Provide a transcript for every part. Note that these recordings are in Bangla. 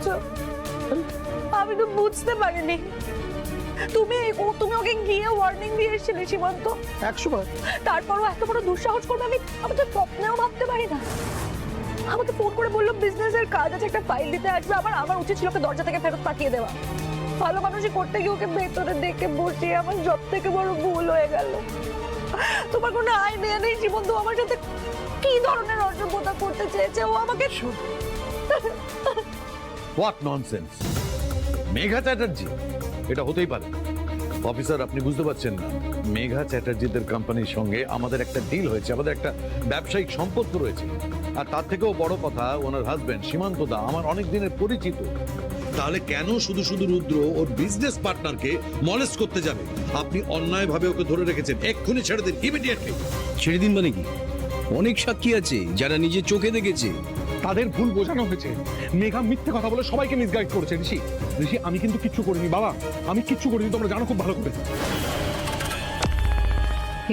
করেছো? আমি তো বুঝতে পারিনি। তুমি ওকে গিয়ে ওয়ার্নিং দিয়ে এসেছিলে সীমান্ত। 100 বার। তারপরও এত বড় দুঃসাহস করবে আমি তো স্বপ্নেও ভাবতে পারি না। আমাকে ফোন করে বললো বিজনেসের কাজ আছে, একটা ফাইল দিতে আসবে। আমার উচিত ছিল ওকে দরজা থেকে ফেরত পাঠিয়ে দেওয়া। ভালো মানুষই করতে গিয়ে ওকে ভেতরে দেখে বসিয়ে আমার সব থেকে বড় ভুল হয়ে গেল। তোমার কোনো আইডিয়া নেই সীমান্ত আমার সাথে কি ধরনের অসভ্যতা করতে চেয়েছে ও আমাকে। What nonsense! মেঘা চ্যাটার্জি? এটা হতেই পারে অফিসার, আপনি বুঝতে পারছেন না। মেঘা চ্যাটার্জিদের কোম্পানির সঙ্গে আমাদের একটা ডিল হয়েছে, আমাদের একটা ব্যবসায়িক সম্পর্ক রয়েছে। আর তার থেকেও বড় কথা, ওনার হাজবেন্ড সীমান্ত দা আমার অনেক দিনের পরিচিত। তাহলে কেন শুধু শুধু রুদ্র ওর বিজনেস পার্টনারকে মলেস্ট করতে যাবে? আপনি অন্যায়ভাবে ওকে ধরে রেখেছেন, এক্ষুনি ছেড়ে দিন, ইমিডিয়েটলি ছেড়ে দিন মানে কি? অনেক সাক্ষী আছে যারা নিজের চোখে দেখেছে। তাদের ভুল বোঝানো হয়েছে। মেঘা মিথ্যে কথা বলে সবাইকে মিসগাইড করেছে। ঋষি, আমি কিন্তু কিচ্ছু করিনি বাবা, আমি কিচ্ছু করিনি, তোমরা জানো খুব ভালো করে।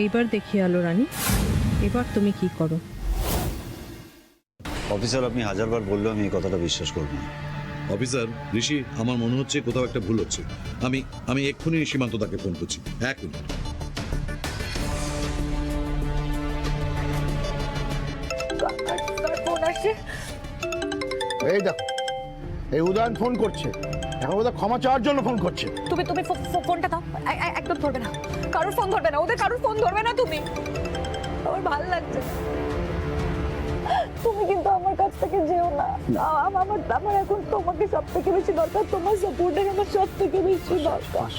এইবার দেখি আলো রানী, এবার তুমি কি করো। অফিসার, আপনি হাজারবার বললেও আমি এই কথাটা বিশ্বাস করব না। অফিসার ঋষি, আমার মনে হচ্ছে কোথাও একটা ভুল হচ্ছে। আমি এক্ষুনি সীমান্ত দাকে ফোন করছি, 1 মিনিট। ফোন আসছে। এই দেখো, এই উদয়ন ফোন করছে। এখন ওদের ক্ষমা চাওয়ার জন্য ফোন করছে। তুমি ফোনটা দাও। একদম ধরবে না, কারোর ফোন ধরবে না, ওদের কারোর ফোন ধরবে না তুমি। আমার ভালো লাগছে। তুমি কিন্তু আমার কাছ থেকে যেও না। আমার এখন তোমাকে সব থেকে বেশি দরকার, তোমার সাপোর্টের আমার সব থেকে বেশি দরকার।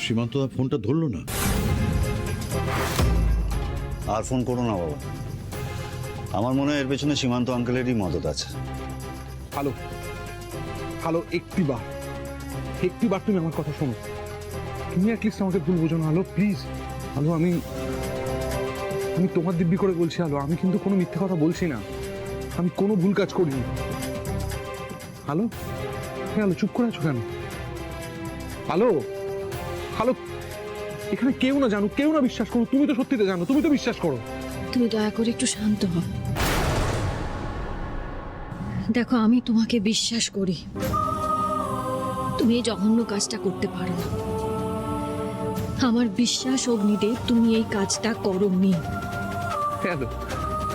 সীমান্ত দা ফোনটা ধরলো না। আর ফোন করো না বাবা, আমার মনে হয় এর পেছনে সীমান্ত আঙ্কেলেরই মদত আছে। হ্যালো হ্যালো, একটিবার তুমি আমার কথা শোনো। তুমি অ্যাটলিস্ট আমাকে ভুল বোঝো না আলো, প্লিজ। আলো, আমি তোমার দিব্যি করে বলছি আলো, আমি কিন্তু কোনো মিথ্যে কথা বলছি না, আমি কোনো ভুল কাজ করিনি। হ্যালো হ্যাঁ আলো, চুপ করে আছো কেন? হ্যালো হ্যালো, এখানে কেউ না জানো, কেউ না বিশ্বাস করো, তুমি তো সত্যিটা জানো, তুমি তো বিশ্বাস করো। তুমি দয়া করে একটু শান্ত হও। দেখো, আমি তোমাকে বিশ্বাস করি, তুমি এই জঘন্য কাজটা করতে পারো না। আমার বিশ্বাস অগ্নিদেব, তুমি এই কাজটা করোনি। হ্যালো,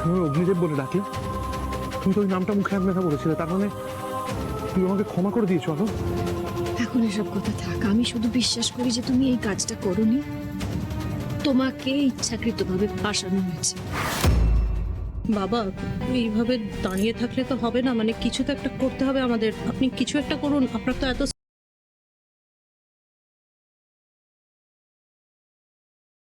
তুমি অগ্নিদেব বলে ডাকলে? তুমি তো ওই নামটা মুখে এক দেখা বলেছিলে, তার মানে তুমি আমাকে ক্ষমা করে দিয়েছো আলো? এখন এসব কথা থাক, আমি শুধু বিশ্বাস করি যে তুমি এই কাজটা করোনি, তোমাকে ইচ্ছাকৃতভাবে ফাঁসানো হয়েছে। বাবা, এইভাবে দাঁড়িয়ে থাকলে তো হবে না, মানে কিছু তো একটা করতে হবে আমাদের। আপনি কিছু একটা করুন, আপনার তো এত